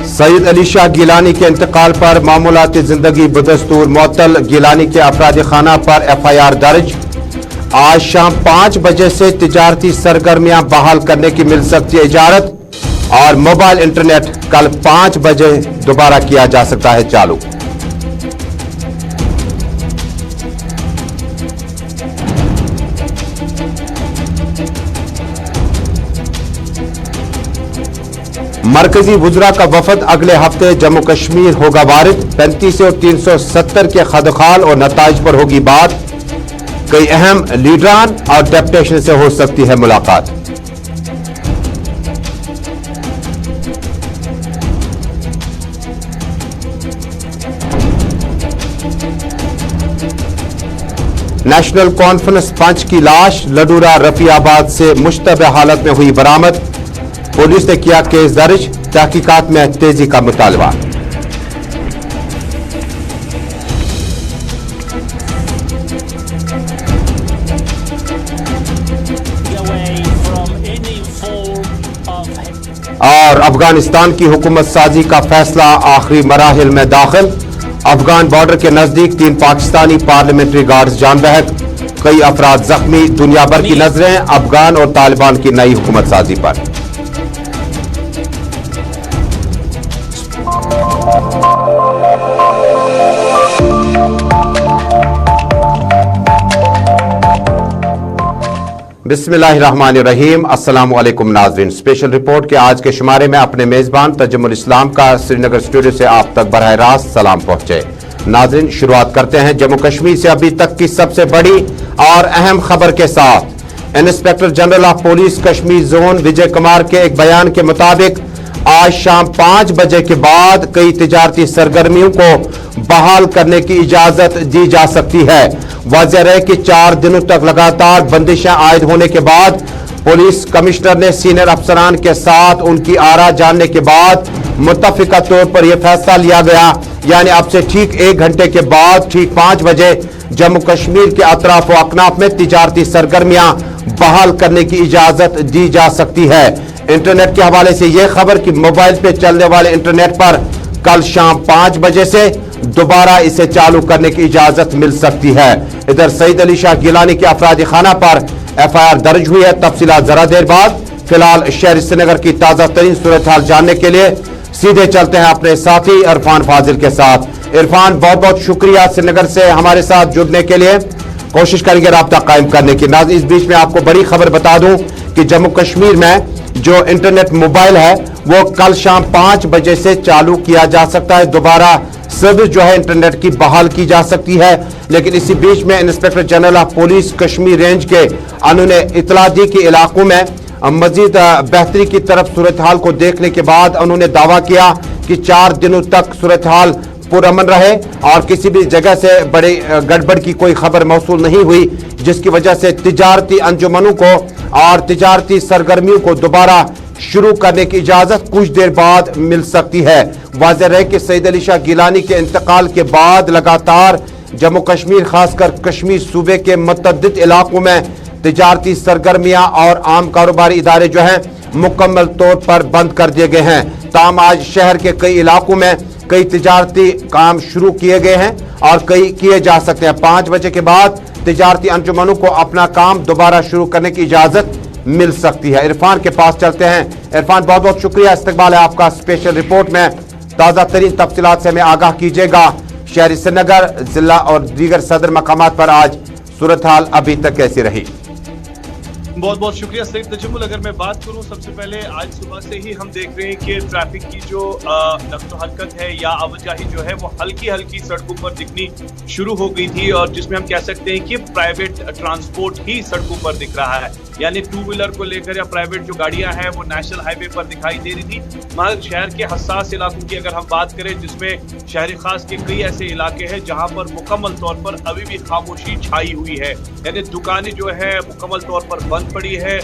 सईद अली शाह गिलानी के इंतकाल पर मामूलाती जिंदगी बदस्तूर मुअत्तल। गिलानी के अफराद खाना पर FIR दर्ज। आज शाम 5 बजे से तिजारती सरगर्मियां बहाल करने की मिल सकती है इजाजत और मोबाइल इंटरनेट कल 5 बजे दोबारा किया जा सकता है चालू। मरकजी वुज़रा का वफद अगले हफ्ते जम्मू कश्मीर होगा वारिद। 35 और 370 के खदखाल और नताइज पर होगी बात। कई अहम लीडरान और डेप्यूटेशन से हो सकती है मुलाकात। नेशनल कॉन्फ्रेंस पंच की लाश लडूरा रफियाबाद से मुश्तबह हालत में हुई बरामद। पुलिस ने किया केस दर्ज। तहकीकात में तेजी का मुतालबा। और अफगानिस्तान की हुकूमत साजी का फैसला आखिरी मराहिल में दाखिल। अफगान बॉर्डर के नजदीक 3 पाकिस्तानी पार्लियामेंट्री गार्ड्स जान बहक। कई अफराद जख्मी। दुनिया भर की नजरें अफगान और तालिबान की नई हुकूमत साजी पर। बिस्मिल्लाहिर्रहमानिर्रहीम। अस्सलाम वालेकुम नाज़रीन। स्पेशल रिपोर्ट के आज के शुमारे में अपने मेजबान तजम्मुल इस्लाम का श्रीनगर स्टूडियो से आप तक बराह रास्त सलाम पहुंचे। नाज़रीन, शुरुआत करते हैं जम्मू कश्मीर से अभी तक की सबसे बड़ी और अहम खबर के साथ। Inspector general of police Kashmir zone Vijay Kumar के एक बयान के मुताबिक आज शाम 5 बजे के बाद कई तिजारती सरगर्मियों को बहाल करने की इजाजत दी जा सकती है। वाज़ेह रहे कि 4 दिनों तक लगातार बंदिशें आयद होने के बाद पुलिस कमिश्नर ने सीनियर अफसरान के साथ उनकी आरा जानने के बाद मुत्तफिका तौर पर यह फैसला लिया गया, यानी अब से ठीक 1 घंटे के बाद ठीक 5 बजे जम्मू कश्मीर के अतराफ व अकनाफ में तिजारती सरगर्मियां बहाल करने की इजाजत दी जा सकती है। इंटरनेट के हवाले से यह खबर कि मोबाइल पे चलने वाले इंटरनेट पर कल शाम 5 बजे से दोबारा इसे चालू करने की इजाजत मिल सकती है। इधर सईद अली शाह गिलानी के अफराद खाना पर FIR दर्ज हुई है। तफसीलात जरा देर बाद। फिलहाल शहर श्रीनगर की ताजा तरीन सूरत हाल जानने के लिए सीधे चलते हैं अपने साथी इरफान फाजिल के साथ। इरफान, बहुत बहुत शुक्रिया श्रीनगर से हमारे साथ जुड़ने के लिए। कोशिश करेंगे राब्ता कायम करने की। नाज़रीन, इस बीच में आपको बड़ी खबर बता दूं कि जम्मू कश्मीर में जो इंटरनेट मोबाइल है वो कल शाम 5 बजे से चालू किया जा सकता है। दोबारा सर्विस जो है इंटरनेट की बहाल की जा सकती है। लेकिन इसी बीच में inspector general of police Kashmir range के उन्होंने इतला दी कि इलाकों में मजीद बेहतरी की तरफ सूरत हाल को देखने के बाद उन्होंने दावा किया कि 4 दिनों तक सूरत हाल पुरअमन रहे और किसी भी जगह से बड़ी गड़बड़ की कोई खबर मौसूल नहीं हुई, जिसकी वजह से तिजारती अंजुमनों को और तिजारती सरगर्मियों को दोबारा शुरू करने की इजाजत कुछ देर बाद मिल सकती है। वाज़ेह रहे कि सईद अली शाह गिलानी के इंतकाल के बाद लगातार जम्मू कश्मीर खासकर कश्मीर सूबे के मुतअद्दिद इलाकों में तिजारती सरगर्मियां और आम कारोबारी इदारे जो हैं मुकम्मल तौर पर बंद कर दिए गए हैं। ताहम आज शहर के कई इलाकों में कई तिजारती काम शुरू किए गए हैं और कई किए जा सकते हैं। 5 बजे के बाद तिजारती अंजुमनों को अपना काम दोबारा शुरू करने की इजाजत मिल सकती है। इरफान के पास चलते हैं। इरफान, बहुत बहुत शुक्रिया। इस्तकबाल है आपका स्पेशल रिपोर्ट में। ताज़ा तरीन तफसीलात से हमें आगाह कीजिएगा। शहर श्रीनगर, जिला और दीगर सदर मकामात पर आज सूरत हाल अभी तक कैसी रही? बहुत बहुत शुक्रिया सईद तजम्मुल। अगर मैं बात करूं, सबसे पहले आज सुबह से ही हम देख रहे हैं कि ट्रैफिक की जो नक्ल हरकत है या आवाजाही जो है वो हल्की हल्की सड़कों पर दिखनी शुरू हो गई थी, और जिसमें हम कह सकते हैं कि प्राइवेट ट्रांसपोर्ट ही सड़कों पर दिख रहा है। यानी 2 व्हीलर को लेकर या प्राइवेट जो गाड़ियां हैं वो नेशनल हाईवे पर दिखाई दे रही थी। मगर शहर के हसास इलाकों की अगर हम बात करें, जिसमें शहरी खास के कई ऐसे इलाके हैं जहां पर मुकम्मल तौर पर अभी भी खामोशी छाई हुई है। यानी दुकानें जो है मुकम्मल तौर पर बंद पड़ी है,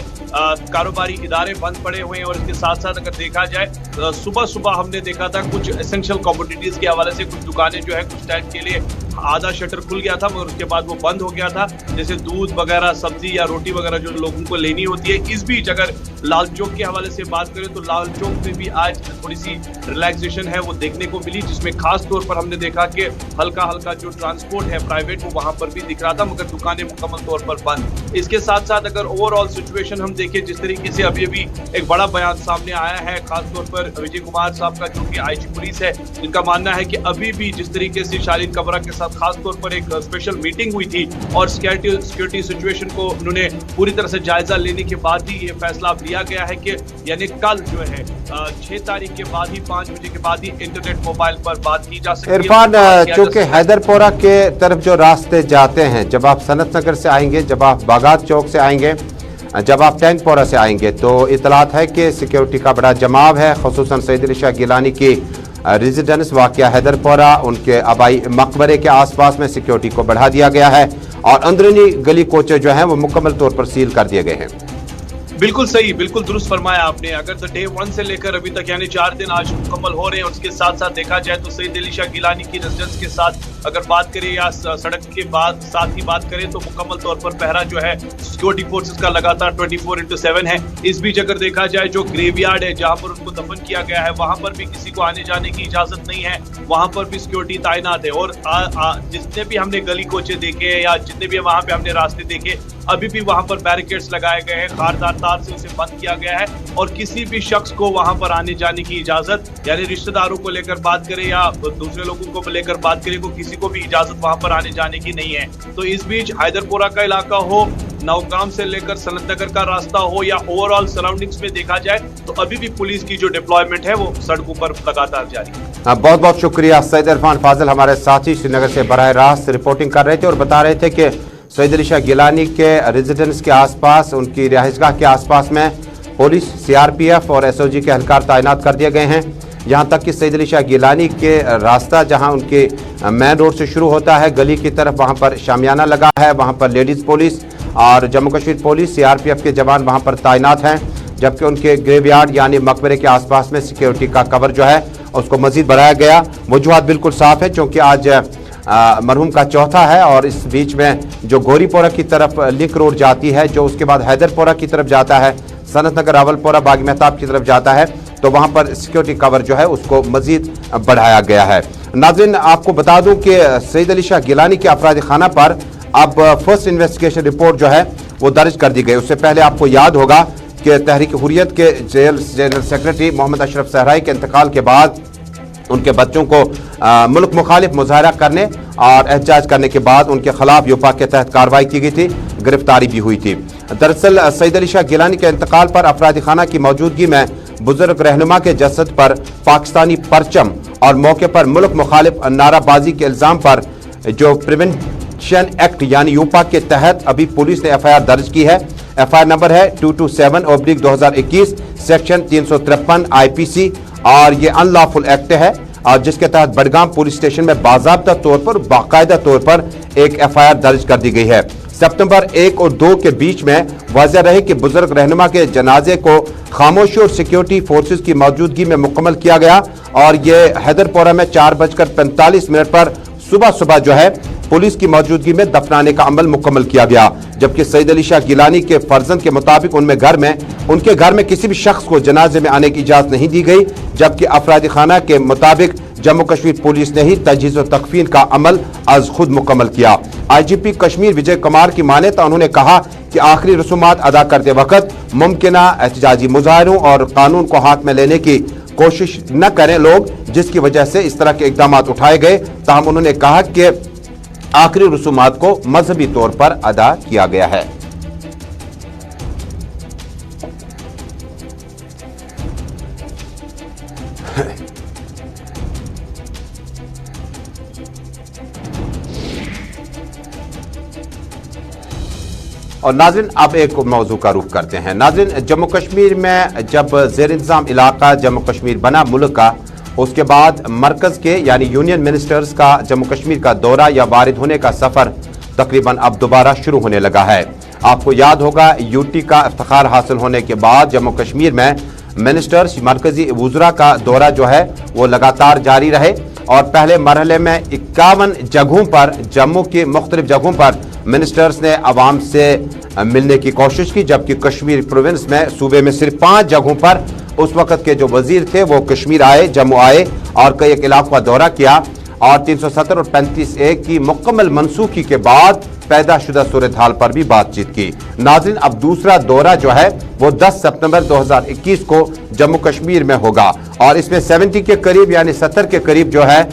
कारोबारी इदारे बंद पड़े हुए हैं, और इसके साथ साथ अगर देखा जाए सुबह सुबह हमने देखा था कुछ एसेंशियल कमोडिटीज के हवाले से कुछ दुकानें जो है कुछ टाइम के लिए आधा शटर खुल गया था मगर उसके बाद वो बंद हो गया था, जैसे दूध वगैरह, सब्जी या रोटी वगैरह जो लोगों को लेनी होती है। इस बीच अगर लाल चौक के हवाले से बात करें तो लाल चौक में भी आज थोड़ी सी रिलैक्सेशन है वो देखने को मिली, जिसमें खास तौर पर हमने देखा कि हल्का हल्का जो ट्रांसपोर्ट है प्राइवेट वो वहां पर भी दिख रहा था, मगर दुकानें मुकम्मल तौर पर बंद। इसके साथ साथ अगर ओवरऑल सिचुएशन हम देखें, जिस तरीके से अभी एक बड़ा बयान सामने आया है खास तौर पर विजय कुमार साहब का, जो कि आईजी पुलिस है, इनका मानना है कि अभी भी जिस तरीके से शालीन कबरा के साथ खास तौर पर एक स्पेशल मीटिंग हुई थी और सिक्योरिटी सिचुएशन को उन्होंने पूरी तरह से जायजा लेने के बाद ही ये फैसला लिया गया है कि यानी कल जो है 6 तारीख के बाद ही 5 बजे के बाद ही इंटरनेट मोबाइल पर बात की जा सकती है। इरफान, चूंकि हैदरपोरा के तरफ जो रास्ते जाते हैं, जब आप सनत नगर से आएंगे, जब आप बागात चौक से आएंगे, जब आप टैंकपोरा से आएंगे, तो इतलात है कि सिक्योरिटी का बड़ा जमाव है, खुसूसन सैयद अली शाह गिलानी की रेजिडेंस वाक़या हैदरपोरा, उनके आबाई मकबरे के आसपास में सिक्योरिटी को बढ़ा दिया गया है और अंदरूनी गली कोचे जो हैं वो मुकम्मल तौर पर सील कर दिए गए हैं। बिल्कुल सही, बिल्कुल दुरुस्त फरमाया आपने। अगर तो डे 1 से लेकर अभी तक यानी 4 दिन आज मुकम्मल हो रहे हैं, उसके साथ साथ देखा जाए तो सैयद अली शाह गिलानी की रेजिडेंस के साथ अगर बात करें या सड़क के बाद साथ ही बात करें तो मुकम्मल तौर पर पहरा जो है सिक्योरिटी फोर्सेस का लगातार 24/7 है। इस बीच अगर देखा जाए जो ग्रेवयार्ड है जहां पर उनको दफन किया गया है, वहां पर भी किसी को आने जाने की इजाजत नहीं है, वहां पर भी सिक्योरिटी तैनात है। और जितने भी हमने गली कोचे देखे या जितने भी वहां पे हमने रास्ते देखे, अभी भी वहां पर बैरिकेड्स लगाए गए हैं, खारदार तार से उसे बंद किया गया है और किसी भी शख्स को वहां पर आने जाने की इजाजत, यानी रिश्तेदारों को लेकर बात करें या दूसरे लोगों को लेकर बात करें, को किसी को भी इजाजत वहां पर आने जाने की नहीं है। तो इस बीच हैदरपोरा का इलाका हो, नौगाम से लेकर सनत नगर का रास्ता हो या ओवरऑल सराउंडिंग्स में देखा जाए तो अभी भी पुलिस की जो डिप्लॉयमेंट है वो सड़कों पर लगातार जारी है। बहुत बहुत शुक्रिया। सैयद इरफान फाजिल हमारे साथी श्रीनगर से बराह रास्त रिपोर्टिंग कर रहे थे और बता रहे थे कि सैयद अली शाह गिलानी के रेजिडेंस के आसपास, उनकी रिहाइशगाह के आसपास में पुलिस, सीआरपीएफ और एसओजी के एहलकार तैनात कर दिए गए हैं। यहाँ तक कि सैयद अली शाह गिलानी के रास्ता जहाँ उनके मेन रोड से शुरू होता है गली की तरफ, वहाँ पर शामियाना लगा है, वहाँ पर लेडीज़ पुलिस और जम्मू कश्मीर पुलिस, सीआरपीएफ के जवान वहाँ पर तैनात हैं, जबकि उनके ग्रेवयार्ड यानी मकबरे के आसपास में सिक्योरिटी का कवर जो है उसको मजीद बढ़ाया गया। वजूहात बिल्कुल साफ है, क्योंकि आज मरहूम का चौथा है और इस बीच में जो गोरीपोरा की तरफ लिंक रोड जाती है, जो उसके बाद हैदरपोरा की तरफ जाता है, सनत नगर, रावलपोरा, बाग मेहताब की तरफ जाता है, तो वहाँ पर सिक्योरिटी कवर जो है उसको मजीद बढ़ाया गया है। नाज़रीन, आपको बता दूं कि सैयद अली शाह गिलानी के अफराद खाना पर अब फर्स्ट इन्वेस्टिगेशन रिपोर्ट जो है वो दर्ज कर दी गई। उससे पहले आपको याद होगा कि तहरीक हुर्रियत के जनरल सेक्रेटरी मोहम्मद अशरफ सहराई के इंतकाल के बाद उनके बच्चों को मुल्क मुखालिफ मुजाहरा करने और एहतजाज करने के बाद उनके खिलाफ यूपा के तहत कार्रवाई की गई थी, गिरफ्तारी भी हुई थी। दरअसल सैयद अली शाह गिलानी के इंतकाल पर अफराद खाना की मौजूदगी में बुजुर्ग रहनुमा के जसद पर पाकिस्तानी परचम और मौके पर मुल्क मुखालिफ नाराबाजी के इल्ज़ाम पर जो प्रिवेंशन एक्ट यानी यूपा के तहत अभी पुलिस ने एफआईआर दर्ज की है। एफआईआर नंबर है 227/2021 सेक्शन 353 आईपीसी और ये अनलॉफुल एक्ट है, और जिसके तहत बडगाम पुलिस स्टेशन में बाकायदा तौर पर एक एफआईआर दर्ज कर दी गई है। सितंबर 1 और 2 के बीच में वाज़ेह रहे कि बुजुर्ग रहनुमा के जनाजे को खामोशी और सिक्योरिटी फोर्सेस की मौजूदगी में मुकम्मल किया गया और ये हैदरपोरा में 4:45 पर सुबह जो है पुलिस की मौजूदगी में दफनाने का अमल मुकम्मल किया गया। जबकि सैयद अली शाह गिलानी के फर्जंद के मुताबिक उनके घर में किसी भी शख्स को जनाजे में आने की इजाजत नहीं दी गई, जबकि अफराद खाना के मुताबिक जम्मू कश्मीर पुलिस ने ही तजहीज़ और तकफीन का अमल आज खुद मुकम्मल किया। आईजीपी कश्मीर विजय कुमार की माने तो उन्होंने कहा कि आखिरी रसूमात अदा करते वक्त मुमकिना एहतजाजी मुजाहरों और कानून को हाथ में लेने की कोशिश न करें लोग, जिसकी वजह से इस तरह के इकदाम उठाए गए। ताहम उन्होंने कहा कि आखिरी रसूमात को मजहबी तौर पर अदा किया गया है। और नाज़रीन, अब एक मौजू का रुख करते हैं। नाज़रीन, जम्मू कश्मीर में जब ज़ेर इंतज़ाम इलाका जम्मू कश्मीर बना मुल्क का, उसके बाद मरकज़ के यानी यूनियन मिनिस्टर्स का जम्मू कश्मीर का दौरा या वारिद होने का सफ़र तकरीबन अब दोबारा शुरू होने लगा है। आपको याद होगा यूटी का इफ्तिखार हासिल होने के बाद जम्मू कश्मीर में मिनिस्टर्स, मरकज़ी वज़रा का दौरा जो है वो लगातार जारी रहे। और पहले मरहले में 51 जगहों पर जम्मू की मुख्तलिफ जगहों पर मिनिस्टर्स ने आवाम से मिलने की कोशिश की, जबकि कश्मीर प्रोविंस में सूबे में सिर्फ 5 जगहों पर उस वक्त के जो वजीर थे वो कश्मीर आए, जम्मू आए और कई एक इलाकों का दौरा किया और 370 और 35A की मुकम्मल मनसूखी के बाद पैदा शुदा सूरत हाल पर भी बातचीत की। नाज़रीन, अब दूसरा दौरा जो है वो 10 सितंबर 2021 को जम्मू कश्मीर में होगा और इसमें 70 के करीब यानी 70 के करीब जो है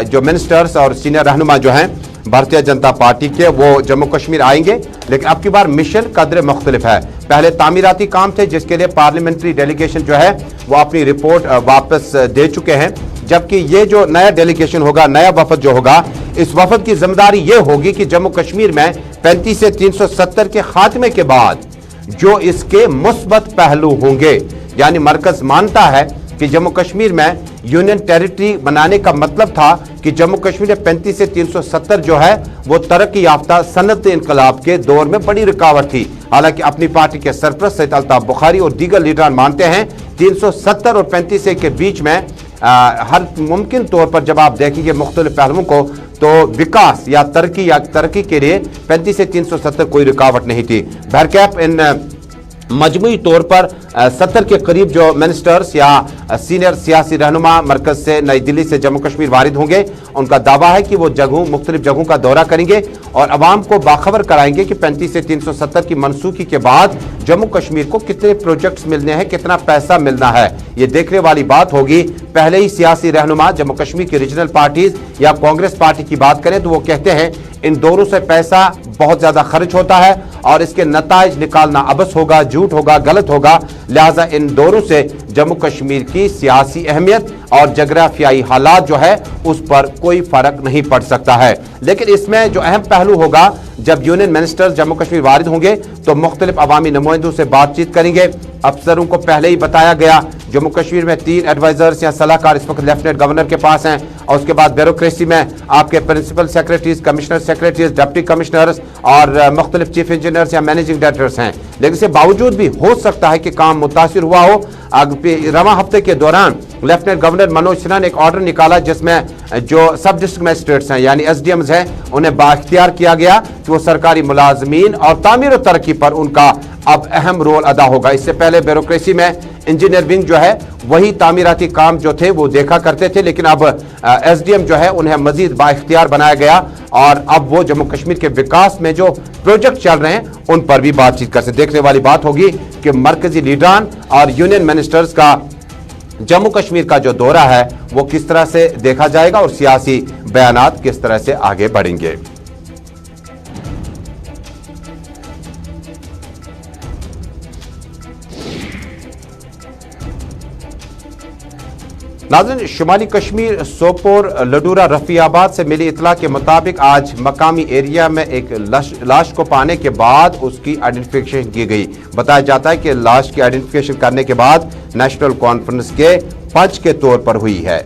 जो मिनिस्टर्स और सीनियर रहनुमा जो हैं भारतीय जनता पार्टी के वो जम्मू कश्मीर आएंगे, लेकिन अब की बार मिशन कदर मुख्तलिफ है। पहले तामीराती काम थे जिसके लिए पार्लियामेंट्री डेलीगेशन जो है वो अपनी रिपोर्ट वापस दे चुके हैं, जबकि ये जो नया डेलीगेशन होगा, नया वफद जो होगा, इस वफद की जिम्मेदारी ये होगी कि जम्मू कश्मीर में 35 से 370 के खात्मे के बाद जो इसके मुस्बत पहलू होंगे, यानी मरकज मानता है कि जम्मू कश्मीर में यूनियन टेरिटरी बनाने का मतलब था कि जम्मू कश्मीर में 35 से 370 जो है वो तरक्की याफ्ता सनत इनकलाब के दौर में बड़ी रुकावट थी। हालांकि अपनी पार्टी के सरपरस्त सैयद अल्ताफ बुखारी और दीगर लीडरान मानते हैं 370 और 35 के बीच में हर मुमकिन तौर पर जब आप देखेंगे मुख्तलिफ पहलुओं को तो विकास या तरक्की के लिए 35 से 370 कोई रुकावट नहीं थी। बहरकैफ इन मजमूई तौर पर 70 के करीब जो मिनिस्टर्स या सीनियर सियासी रहनुमा मरकज से नई दिल्ली से जम्मू कश्मीर वारिद होंगे। उनका दावा है कि वो मुख्तलिफ जगहों का दौरा करेंगे और अवाम को बाखबर कराएंगे कि 35 से 370 की मनसूखी के बाद जम्मू कश्मीर को कितने प्रोजेक्ट्स मिलने हैं, कितना पैसा मिलना है। ये देखने वाली बात होगी। पहले ही सियासी रहनुमा जम्मू कश्मीर की रीजनल पार्टीज या कांग्रेस पार्टी की बात करें तो वो कहते हैं इन दोनों से पैसा बहुत ज्यादा खर्च होता है और इसके नताइज निकालना अबस होगा, झूठ होगा, गलत होगा। लिहाजा इन दोनों से जम्मू कश्मीर की सियासी अहमियत और जगराफियाई हालात जो है उस पर कोई फर्क नहीं पड़ सकता है। लेकिन इसमें जो अहम पहलू होगा, जब यूनियन मिनिस्टर्स जम्मू कश्मीर वारिद होंगे तो मुख्तलिफ अवामी नुमाइंदों से बातचीत करेंगे। अफसरों को पहले ही बताया गया, जम्मू कश्मीर में 3 एडवाइजर्स या सलाहकार इस वक्त लेफ्टिनेंट गवर्नर के पास हैं और उसके बाद ब्यूरोक्रेसी में आपके principal secretaries, commissioner secretaries, deputy commissioners और मुख्तलिफ चीफ इंजीनियर्स या मैनेजिंग डायरेक्टर्स हैं। लेकिन इसके बावजूद भी हो सकता है कि काम मुतासिर हुआ हो। रवां हफ्ते के दौरान लेफ्टिनेंट गवर्नर मनोज सिन्हा ने एक ऑर्डर निकाला जिसमें जो सब डिस्ट्रिक्ट मजिस्ट्रेट्स हैं यानी SDMs हैं उन्हें बाख्तियार किया गया कि वो सरकारी मुलाजमीन और तामीर और तरक्की पर उनका अब अहम रोल अदा होगा। इससे पहले ब्यूरोक्रेसी में इंजीनियर विंग जो है वही तामीराती काम जो थे वो देखा करते थे, लेकिन अब SDM जो है उन्हें मजीद बाख्तियार बनाया गया और अब वो जम्मू कश्मीर के विकास में जो प्रोजेक्ट चल रहे हैं उन पर भी बातचीत कर सकते। देखने वाली बात होगी कि मरकजी लीडरान और यूनियन मिनिस्टर्स का जम्मू कश्मीर का जो दौरा है वो किस तरह से देखा जाएगा और सियासी बयानात किस तरह से आगे बढ़ेंगे। नाज़रीन, शुमाली कश्मीर सोपोर लडूरा रफियाबाद से मिली इतला के मुताबिक आज मकामी एरिया में एक लाश को पाने के बाद उसकी आइडेंटिफिकेशन की गई। बताया जाता है कि लाश की आइडेंटिफिकेशन करने के बाद नेशनल कॉन्फ्रेंस के पंच के तौर पर हुई है।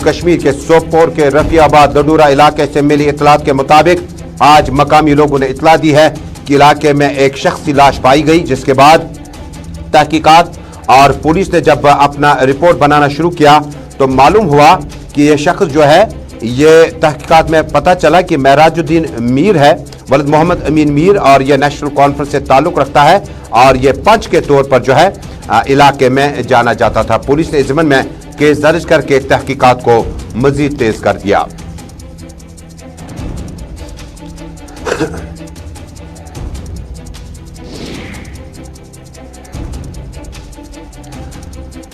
कश्मीर के सोपोर के रफियाबाद लडूरा इलाके से मिली इतलात के मुताबिक आज मकामी लोगों ने इतला दी है कि इलाके में एक शख्स की लाश पाई गई, जिसके बाद तहकीकात और पुलिस ने जब अपना रिपोर्ट बनाना शुरू किया तो मालूम हुआ कि यह शख्स जो है ये तहकीकात में पता चला कि महराजुद्दीन मीर है, वलद मोहम्मद अमीन मीर, और यह नेशनल कॉन्फ्रेंस से ताल्लुक रखता है और यह पंच के तौर पर जो है इलाके में जाना जाता था। पुलिस ने इस ज़िम्मन में केस दर्ज करके तहकीकात को मजीद तेज कर दिया।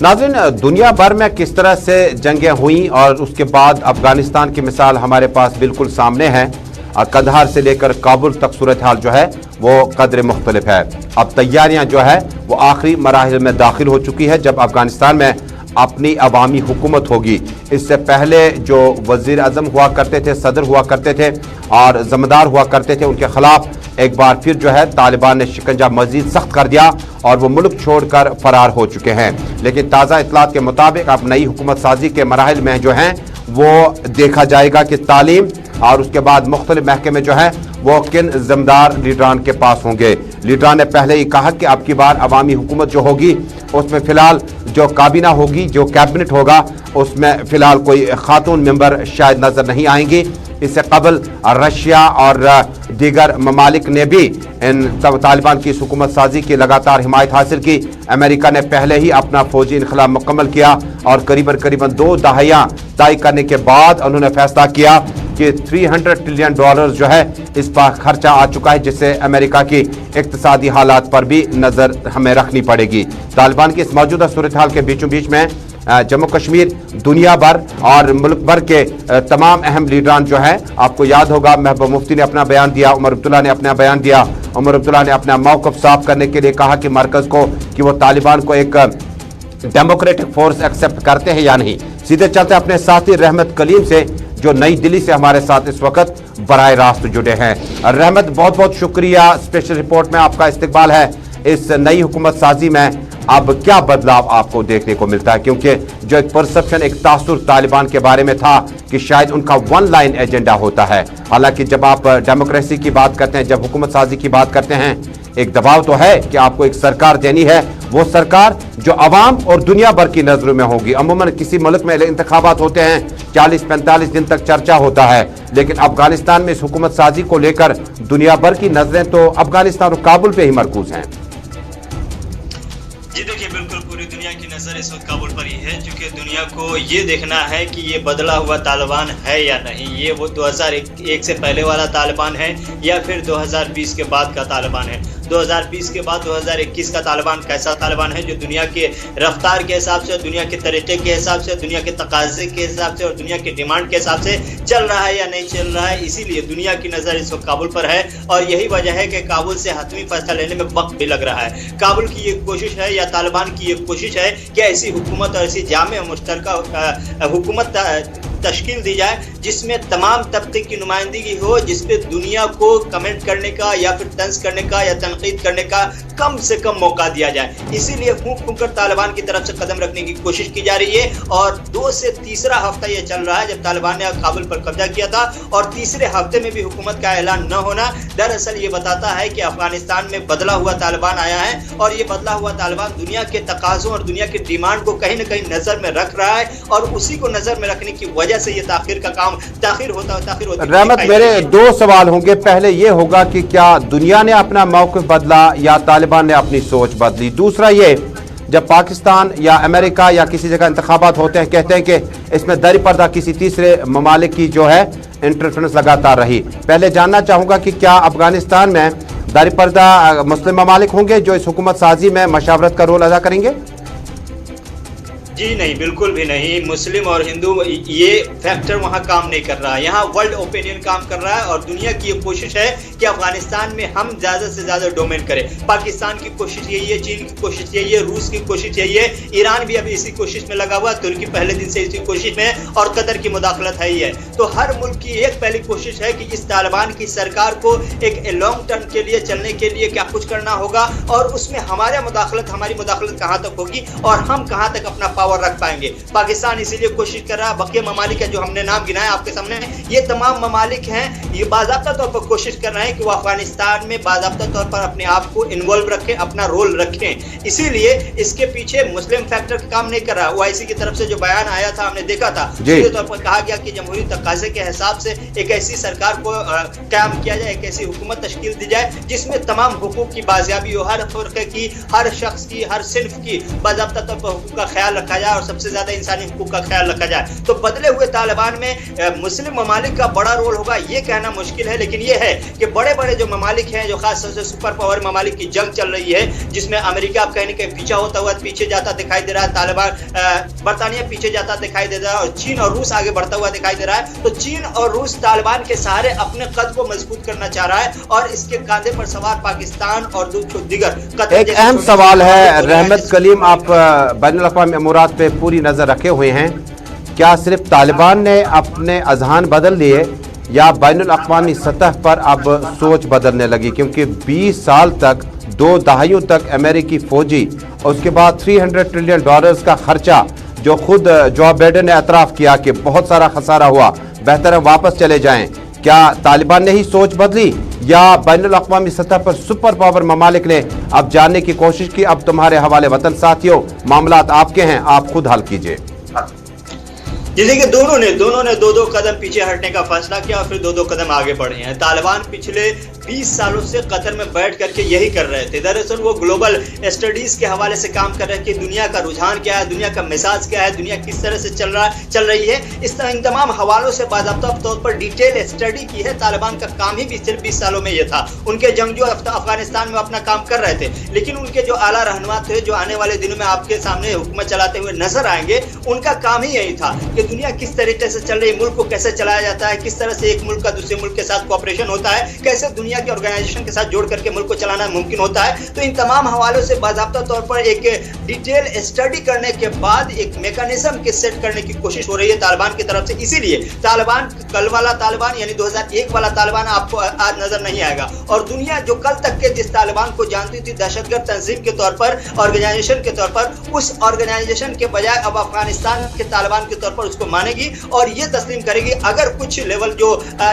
नाज़रीन, दुनिया भर में किस तरह से जंगें हुई और उसके बाद अफगानिस्तान की मिसाल हमारे पास बिल्कुल सामने है। कंधार से लेकर काबुल तक सूरत हाल जो है वो कदर मुख्तलिफ है। अब तैयारियां जो है वो आखिरी मराहिल में दाखिल हो चुकी है। जब अफगानिस्तान में अपनी अवामी हुकूमत होगी। इससे पहले जो वज़ीर आज़म हुआ करते थे, सदर हुआ करते थे और ज़मींदार हुआ करते थे, उनके ख़िलाफ़ एक बार फिर जो है तालिबान ने शिकंजा मज़ीद सख्त कर दिया और वो मुल्क छोड़कर फ़रार हो चुके हैं। लेकिन ताज़ा इत्तलात के मुताबिक अब नई हुकूमत साजी के मराहिल में जो हैं वो देखा जाएगा कि तालीम और उसके बाद मुख्तलिफ महकमे जो हैं वो किन ज़िम्मेदार लीडरान के पास होंगे। लीडरान ने पहले ही कहा कि अब की बार अवामी हुकूमत जो होगी उसमें फ़िलहाल जो काबीना होगी, जो कैबिनेट होगा, उसमें फ़िलहाल कोई खातून मेंबर शायद नज़र नहीं आएंगी। इससे कबल रशिया और दीगर ममालिक ने भी इन तालिबान की हुकूमत साजी की लगातार हिमायत हासिल की। अमेरिका ने पहले ही अपना फौजी इनखला मुकम्मल किया और करीबन 2 दहाइयाँ तय करने के बाद उन्होंने फैसला किया कि $300 ट्रिलियन जो है इस पर खर्चा आ चुका है, जिससे अमेरिका की इक्तिसादी हालात पर भी नज़र हमें रखनी पड़ेगी। तालिबान की इस मौजूदा सूरत हाल के बीचों बीच में जम्मू कश्मीर, दुनिया भर और मुल्क भर के तमाम अहम लीडरान जो हैं, आपको याद होगा महबूबा मुफ्ती ने अपना बयान दिया, उमर अब्दुल्ला ने अपना बयान दिया। उमर अब्दुल्ला ने अपना मौक़िफ़ साफ करने के लिए कहा कि मरकज़ को कि वो तालिबान को एक डेमोक्रेटिक फोर्स एक्सेप्ट करते हैं या नहीं। सीधे चलते अपने साथी रहमत कलीम से जो नई दिल्ली से हमारे साथ इस वक्त बराह रास्त जुड़े हैं। रहमत, बहुत बहुत शुक्रिया। स्पेशल रिपोर्ट में आपका इस्तकबाल है। इस नई हुकूमत साजी में अब क्या बदलाव आपको देखने को मिलता है, क्योंकि जो एक परसेप्शन, एक तासुर तालिबान के बारे में था कि शायद उनका वन लाइन एजेंडा होता है। हालांकि जब आप डेमोक्रेसी की बात करते हैं, जब हुकूमत साजी की बात करते हैं, एक दबाव तो है कि आपको एक सरकार देनी है, वो सरकार जो अवाम और दुनिया भर की नजरों में होगी। अमूमन किसी मुल्क में इंतखाबात होते हैं, 40-45 दिन तक चर्चा होता है, लेकिन अफगानिस्तान में इस हुकूमत साजी को लेकर दुनिया भर की नजरें तो अफगानिस्तान और काबुल पे ही मरकूज हैं। जी देखिए, बिल्कुल पूरी दुनिया की नज़र इस वक्त काबुल पर ही है, क्योंकि दुनिया को ये देखना है कि ये बदला हुआ तालिबान है या नहीं, ये वो 2001 से पहले वाला तालिबान है या फिर 2020 के बाद का तालिबान है। 2020 के बाद 2021 का तालिबान कैसा तालिबान है जो दुनिया के रफ्तार के हिसाब से, दुनिया के तरीके के हिसाब से, दुनिया के तकाजे के हिसाब से और दुनिया की डिमांड के हिसाब से चल रहा है या नहीं चल रहा है। इसीलिए दुनिया की नज़र इस वक्त काबुल पर है और यही वजह है कि काबुल से हतमी फैसला लेने में वक्त भी लग रहा है। काबुल की ये कोशिश है या तालिबान की ये कोशिश है कि ऐसी हुकूमत और ऐसी जामे मुश्तरका हुकूमत तश्कील दी जाए जिसमें तमाम तबके की नुमाइंदगी हो, जिसपे दुनिया को कमेंट करने का या फिर तंज करने का या तनकीद करने का कम से कम मौका दिया जाए। इसीलिए फूंक फूंक कर तालिबान की तरफ से कदम रखने की कोशिश की जा रही है और 2 से तीसरा हफ्ता ये चल रहा है जब तालिबान ने काबुल पर कब्जा किया था और तीसरे हफ्ते में भी हुकूमत का ऐलान न होना दरअसल ये बताता है कि अफगानिस्तान में बदला हुआ तालिबान आया है और ये बदला हुआ तालिबान दुनिया के तकाज़ों और दुनिया की डिमांड को कहीं न कहीं नजर में रख रहा है और उसी को नजर में रखने की वजह से ये ताखिर का काम ताखिर होता रहमत, मेरे 2 सवाल होंगे। पहले ये होगा कि क्या दुनिया ने अपना मौक़िफ़ बदला या तालिबान ने अपनी सोच बदली? दूसरा ये, जब पाकिस्तान या अमेरिका या किसी जगह इंतखाबात होते हैं, कहते हैं कि इसमें दर पर्दा किसी तीसरे ममालिक की जो है इंटरफेरेंस लगातार रही। पहले जानना चाहूँगा कि क्या अफगानिस्तान में दर पर्दा मुस्लिम ममालिक होंगे जो इस हुकूमत साजी में मशावरत का रोल अदा करेंगे? जी नहीं, बिल्कुल भी नहीं। मुस्लिम और हिंदू ये फैक्टर वहाँ काम नहीं कर रहा है, यहाँ वर्ल्ड ओपिनियन काम कर रहा है और दुनिया की ये कोशिश है कि अफगानिस्तान में हम ज़्यादा से ज़्यादा डोमिनेट करें। पाकिस्तान की कोशिश यही है, चीन की कोशिश यही है, रूस की कोशिश यही है, ईरान भी अभी इसी कोशिश में लगा हुआ, तुर्की पहले दिन से इसी कोशिश में है और कतर की मुदाखलत है ही है। तो हर मुल्क की एक पहली कोशिश है कि इस तालिबान की सरकार को एक लॉन्ग टर्म के लिए चलने के लिए क्या कुछ करना होगा और उसमें हमारी मुदाखलत कहाँ तक होगी और हम कहाँ तक अपना पावर रख पाएंगे। पाकिस्तान इसीलिए कोशिश कर रहा है, बकिया ममालिक है जो हमने नाम गिनाया आपके सामने, ये तमाम ममालिक हैं, ये बाज़ाब्ता तौर पर कोशिश कर रहे हैं कि वो अफगानिस्तान में बाज़ाब्ता तौर पर अपने आप को इन्वॉल्व रखें, अपना रोल रखें। इसीलिए इसके पीछे मुस्लिम फैक्टर काम नहीं कर रहा। ओआईसी की तरफ से जो बयान आया था, हमने देखा था, सीधे तौर पर कहा गया कि जमहूरी तकाज़े के हिसाब से एक ऐसी सरकार को कायम किया जाए, एक ऐसी हुकूमत तश्कील दी जाए जिसमें तमाम हुकूक की बाजियाबी हो, हर फर्के की, हर शख्स की, हर सिन्फ की बाज़ाब्ता तौर पर हुकूक का ख्याल रखा जाए और सबसे ज्यादा इंसानी हुकूक का ख्याल रखा जाए। तो बदले हुए तालिबान में मुस्लिम ममालिक का बड़ा रोल होगा ये कहना मुश्किल है, लेकिन ये है कि बड़े बड़े जो ममालिक हैं, जो खास तौर से सुपर पावर ममालिक की जंग चल रही है, जिसमें अमेरिका आप कहीं न कहीं पीछा होता हुआ पीछे जाता दिखाई दे रहा है, तालिबान बरतानिया पीछे जाता दिखाई दे रहा है, और चीन और रूस आगे बढ़ता हुआ दिखाई दे रहा है। तो चीन और रूस तालिबान के सहारे अपने कद को मजबूत करना चाह रहा है, और इसके कांधे पर सवार पाकिस्तान और दीगर एक अहम सवाल है रहमत कलीम, आप बैनुल अक़वामी अमूरात पे पूरी नजर रखे हुए हैं, क्या सिर्फ तालिबान ने अपने अज़हान बदल लिए या बैनुल अक़वामी सतह पर अब सोच बदलने लगी? क्योंकि 20 साल तक, 2 दहाइयों तक अमेरिकी फौजी और उसके बाद $300 ट्रिलियन का खर्चा जो खुद जो बाइडेन ने एतराफ़ किया कि बहुत सारा खसारा हुआ, बेहतर है वापस चले जाएं। क्या तालिबान ने ही सोच बदली या बैनुल अक़वामी सतह पर सुपर पावर ममालिक ने अब जानने की कोशिश की? अब तुम्हारे हवाले वतन साथियों, मामलात आपके हैं, आप खुद हल कीजिए। जैसे कि दोनों ने दो कदम पीछे हटने का फैसला किया और फिर दो कदम आगे बढ़े हैं। तालिबान पिछले 20 सालों से कतर में बैठ करके यही कर रहे थे। दरअसल वो ग्लोबल स्टडीज के हवाले से काम कर रहे हैं कि दुनिया का रुझान क्या है, दुनिया का मिजाज क्या है, दुनिया किस तरह से चल रही है। इन तमाम हवालों से बाज़ाब्ता तौर पर डिटेल स्टडी की है। तालिबान का काम ही सिर्फ 20 सालों में ये था। उनके जंगजू अफगानिस्तान में अपना काम कर रहे थे, लेकिन उनके जो आला रहनुमा थे, जो आने वाले दिनों में आपके सामने हुकूमत चलाते हुए नजर आएंगे, उनका काम ही यही था कि दुनिया किस तरीके से चल रही है, मुल्क को कैसे चलाया जाता है, किस तरह से एक मुल्क का दूसरे मुल्क के साथ कोऑपरेशन होता है, कैसे दुनिया के ऑर्गेनाइजेशन के साथ जोड़ करके मुल्क को चलाना मुमकिन होता है। तो इन तमाम हवालों से बाज़ाब्ता तौर पर एक डिटेल स्टडी करने के बाद एक मैकेनिज्म के सेट करने की कोशिश हो रही है तालिबान की तरफ से। इसीलिए तालिबान, कल वाला तालिबान यानी 2001 वाला तालिबान आपको आज नजर नहीं आएगा, और दुनिया जो कल तक के जिस तालिबान को जानती थी दहशतगर्द तंजीम के तौर पर, ऑर्गेनाइजेशन के तौर पर, उस ऑर्गेनाइजेशन के बजाय अब अफगानिस्तान के तालिबान के तौर पर उसको मानेगी और ये तस्लीम करेगी अगर कुछ लेवल जो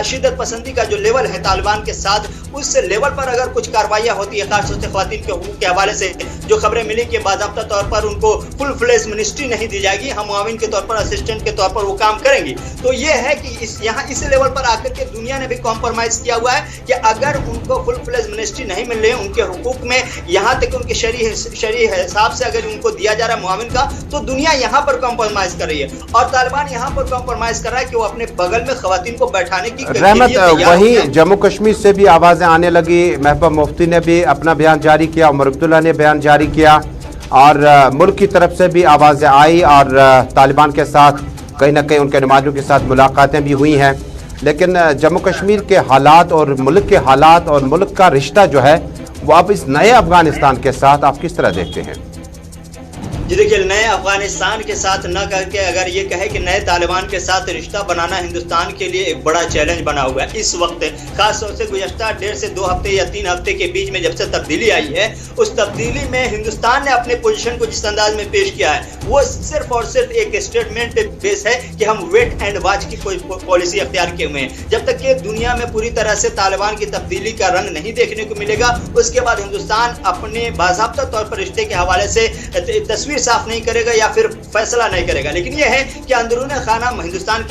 शिद्दत पसंदी का जो लेवल है तालिबान के साथ, उस लेवल पर अगर कुछ कार्रवाइयां होती है, खासतौर से ख्वातीन के हुकूक के हवाले से जो खबरें मिली कि बाज़ाब्ता तौर पर उनको फुल फ्लेज मिनिस्ट्री नहीं दी जाएगी, हम मुआविन के तौर पर, असिस्टेंट के तौर पर वो काम करेंगी। तो ये है कि इस लेवल पर आकर के दुनिया ने भी कॉम्प्रोमाइज किया हुआ है कि अगर उनको फुल फ्लेज मिनिस्ट्री नहीं मिल रही है, उनके हुकूक में यहाँ तक उनके शरई हिसाब से अगर उनको दिया जा रहा है मुआविन का, तो दुनिया यहाँ पर कॉम्प्रोमाइज कर रही है और तालिबान यहाँ पर कॉम्प्रोमाइज कर रहा है कि वो अपने बगल में खवातीन को बैठाने की रहमत, वहीं जम्मू कश्मीर से भी आवाजें आने लगी। महबूबा मुफ्ती ने भी अपना बयान जारी किया, उमर अब्दुल्ला ने बयान जारी किया और मुल्क की तरफ से भी आवाजें आई और तालिबान के साथ कहीं ना कहीं उनके नुमाइंदों के साथ मुलाकातें भी हुई हैं। लेकिन जम्मू कश्मीर के हालात और मुल्क के हालात और मुल्क का रिश्ता जो है वो अब इस नए अफगानिस्तान के साथ आप किस तरह देखते हैं? जी देखिए, नए अफगानिस्तान के साथ न करके अगर ये कहे कि नए तालिबान के साथ रिश्ता बनाना हिंदुस्तान के लिए एक बड़ा चैलेंज बना हुआ है। इस वक्त खासतौर से गुज़श्ता 1.5 से 2 हफ्ते या 3 हफ्ते के बीच में जब से तब्दीली आई है, उस तब्दीली में हिंदुस्तान ने अपने पोजीशन को जिस अंदाज में पेश किया है वो सिर्फ और सिर्फ एक स्टेटमेंट बेस है कि हम वेट एंड वॉच की कोई पॉलिसी अख्तियार किए हुए हैं। जब तक कि दुनिया में पूरी तरह से तालिबान की तब्दीली का रंग नहीं देखने को मिलेगा, उसके बाद हिंदुस्तान अपने बाज़ाब्ता तौर पर रिश्ते के हवाले से तस्वीर साफ नहीं करेगा या फिर फैसला नहीं करेगा। लेकिन यह है कि अंदरूनी खाना हिंदुस्तान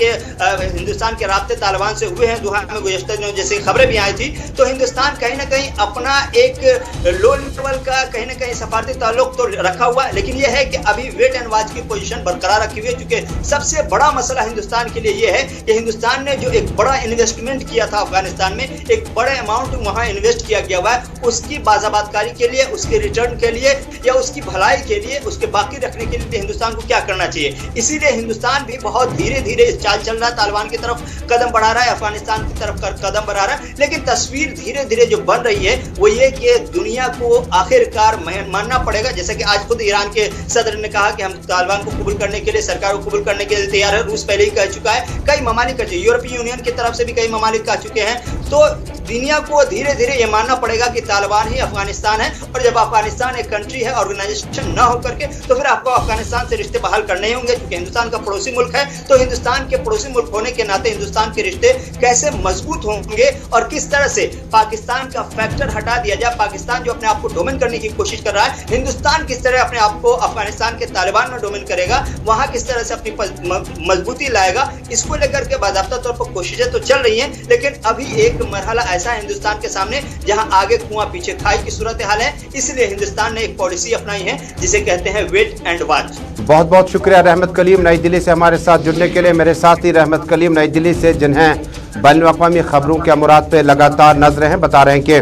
के राब्ते तालिबान से हुए हैं। दोहा में गुज़श्ता दिनों जैसे खबरें भी आई थी, तो हिंदुस्तान कहीं ना कहीं अपना एक लो लेवल का कहीं ना कहीं सफारती ताल्लुक तो रखा हुआ है, लेकिन यह है कि अभी वेट एंड वॉच की पोजीशन बरकरार रखी हुई है। क्योंकि सबसे बड़ा मसला हिंदुस्तान के लिए यह है कि हिंदुस्तान ने जो एक बड़ा इन्वेस्टमेंट किया था अफगानिस्तान में, एक बड़े अमाउंट वहां इन्वेस्ट किया गया हुआ है, उसकी बाज़ाबातकारी के लिए, उसके रिटर्न के लिए या उसकी भलाई के लिए, उसके बाकी रखने के लिए हिंदुस्तान को क्या करना चाहिए। इसीलिए हिंदुस्तान भी बहुत धीरे धीरे इस चाल चल रहा है, तालिबान की तरफ कदम बढ़ा रहा है, अफगानिस्तान की तरफ कदम बढ़ा रहा है। लेकिन तस्वीर धीरे धीरे जो बन रही है वो ये कि दुनिया को आखिरकार मानना पड़ेगा, जैसे कि आज खुद ईरान के सदर ने कहा कि हम तालिबान को कबूल करने के लिए, सरकार को कबूल करने के लिए तैयार है। रूस पहले ही कह चुका है, कई ममालिक कह चुके, यूरोपीय यूनियन की तरफ से भी कई ममालिक कह चुके हैं। तो दुनिया को धीरे धीरे ये मानना पड़ेगा कि तालिबान ही अफगानिस्तान है, और जब अफगानिस्तान एक कंट्री है, ऑर्गेनाइजेशन न होकर के, तो फिर आपको अफगानिस्तान से रिश्ते बहाल करने ही होंगे। क्योंकि हिंदुस्तान का पड़ोसी मुल्क है, तो हिंदुस्तान के पड़ोसी मुल्क होने के नाते हिंदुस्तान के रिश्ते कैसे मजबूत होंगे और किस तरह से पाकिस्तान का फैक्टर हटा दिया जाए। पाकिस्तान जो अपने आप को डोमिन करने की कोशिश कर रहा है, हिंदुस्तान किस तरह अपने आप को अफगानिस्तान के तालिबान में डोमिन करेगा, वहां किस तरह से अपनी मजबूती लाएगा, इसको लेकर के बाज़ाब्ता तौर पर कोशिशें तो चल रही हैं। लेकिन अभी एक मरहला ऐसा है हिंदुस्तान के सामने जहां आगे कुआं पीछे खाई की सूरत हाल है। इसलिए हिंदुस्तान ने एक पॉलिसी अपनाई है जिसे कहते हैं वेट एंड वॉच। बहुत बहुत शुक्रिया रहमत कलीम नई दिल्ली से हमारे साथ जुड़ने के लिए। मेरे साथी रहमत कलीम नई दिल्ली से, जिन्हें बैनुल-अक़वामी खबरों के अमरात पे लगातार नजरें हैं। बता रहे हैं कि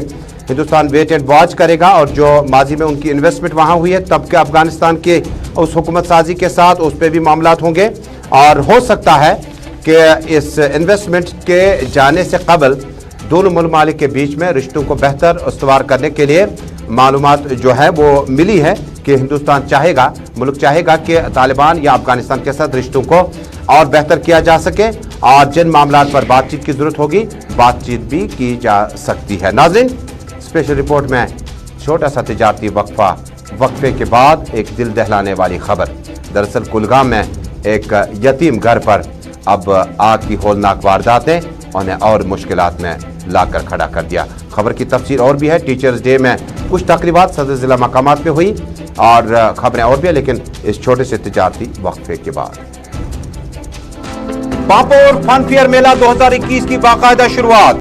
हिंदुस्तान वेट एंड वॉच करेगा और जो माजी में उनकी इन्वेस्टमेंट वहाँ हुई है तब के अफगानिस्तान के उस हुकूमत साजी के साथ उस पर भी मामलात होंगे और हो सकता है कि इस इन्वेस्टमेंट के जाने से कबल दोनों ममालिक के बीच में रिश्तों को बेहतर उस्तवार करने के लिए मालूमात जो है वो मिली है कि हिंदुस्तान चाहेगा, मुल्क चाहेगा कि तालिबान या अफगानिस्तान के साथ रिश्तों को और बेहतर किया जा सके और जिन मामलात पर बातचीत की जरूरत होगी बातचीत भी की जा सकती है। नाज़रीन, स्पेशल रिपोर्ट में छोटा सा तिजारती वक्फे के बाद एक दिल दहलाने वाली खबर। दरअसल कुलगाम में एक यतीम घर पर अब आग की होलनाक वारदातें उन्हें और मुश्किलात में लाकर खड़ा कर दिया। खबर की तफसीर और भी है। टीचर्स डे में कुछ तकरीबात सदर जिला मकामात पे हुई और खबरें और भी है, लेकिन इस छोटे से तिजारती वक्फे के बाद पापोर फन फेयर मेला 2021 की बाकायदा शुरुआत।